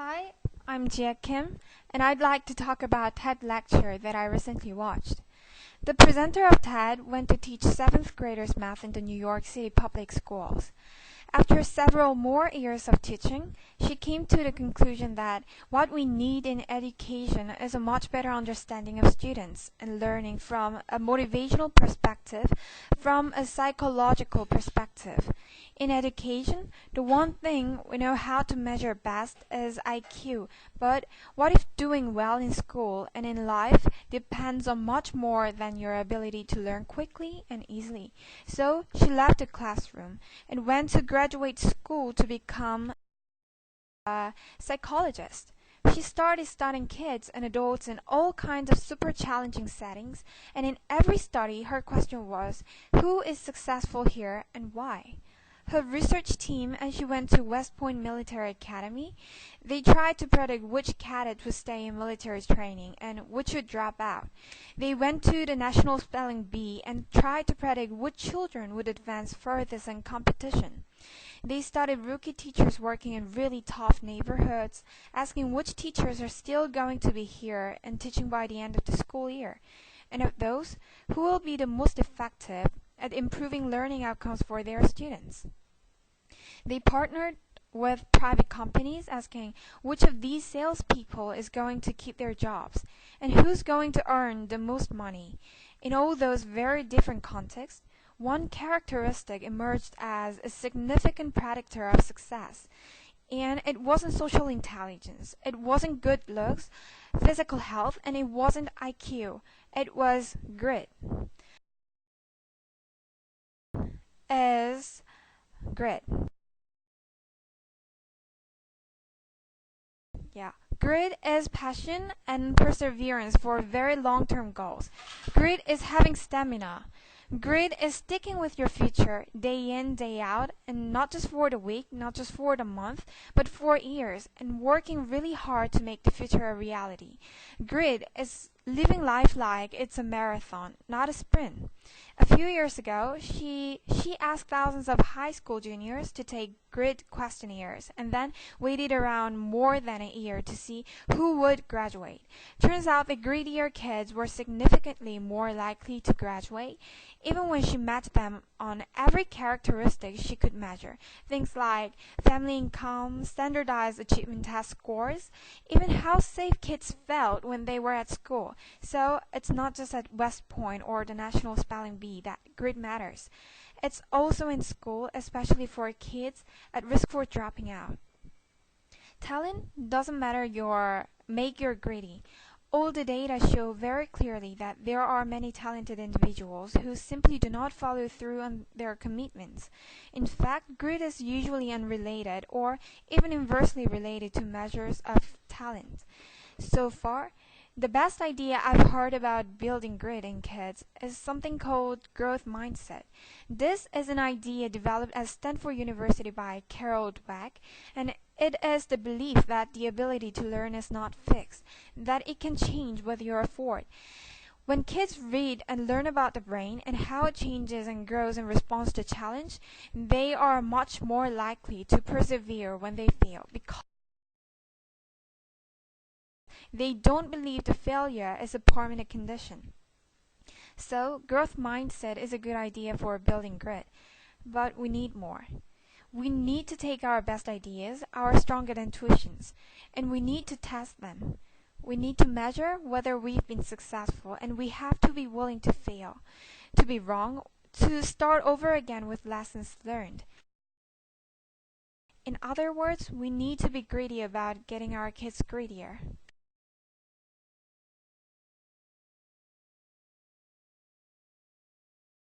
Hi, I'm Jia Kim, and I'd like to talk about TED lecture that I recently watched. The presenter of TED went to teach 7th graders math in the New York City public schools. After several more years of teaching, she came to the conclusion that what we need in education is a much better understanding of students and learning from a motivational perspective, from a psychological perspective. In education, the one thing we know how to measure best is IQ, but what if doing well in school and in life depends on much more than your ability to learn quickly and easily? So she left the classroom and went to graduate school to become a psychologist. She started studying kids and adults in all kinds of super challenging settings, and in every study her question was, who is successful here and why? Her research team, as she went to West Point Military Academy, they tried to predict which cadets would stay in military training and which would drop out. They went to the National Spelling Bee and tried to predict which children would advance furthest in competition. They studied rookie teachers working in really tough neighborhoods, asking which teachers are still going to be here and teaching by the end of the school year. And of those, who will be the most effective at improving learning outcomes for their students? They partnered with private companies asking which of these salespeople is going to keep their jobs and who's going to earn the most money. In all those very different contexts, one characteristic emerged as a significant predictor of success. And it wasn't social intelligence, it wasn't good looks, physical health, and it wasn't IQ. It was grit. Is grit. Yeah. Grit is passion and perseverance for very long-term goals. Grit is having stamina. Grit is sticking with your future day in, day out, and not just for the week, not just for the month, but for years, and working really hard to make the future a reality. Grit is living life like it's a marathon, not a sprint. A few years ago, she asked thousands of high school juniors to take grit questionnaires and then waited around more than a year to see who would graduate. Turns out the grittier kids were significantly more likely to graduate, even when she met them on every characteristic she could measure. Things like family income, standardized achievement test scores, even how safe kids felt when they were at school. So it's not just at West Point or the National Spelling Bee that grit matters. It's also in school, especially for kids at risk for dropping out. Talent doesn't matter make your gritty. All the data show very clearly that there are many talented individuals who simply do not follow through on their commitments. In fact, grit is usually unrelated or even inversely related to measures of talent. So far, the best idea I've heard about building grit in kids is something called growth mindset. This is an idea developed at Stanford University by Carol Dweck, and it is the belief that the ability to learn is not fixed, that it can change with your effort. When kids read and learn about the brain and how it changes and grows in response to challenge, they are much more likely to persevere when they fail because they don't believe the failure is a permanent condition. So, growth mindset is a good idea for building grit, but we need more. We need to take our best ideas, our strongest intuitions, and we need to test them. We need to measure whether we've been successful, and we have to be willing to fail, to be wrong, to start over again with lessons learned. In other words, we need to be greedy about getting our kids greedier.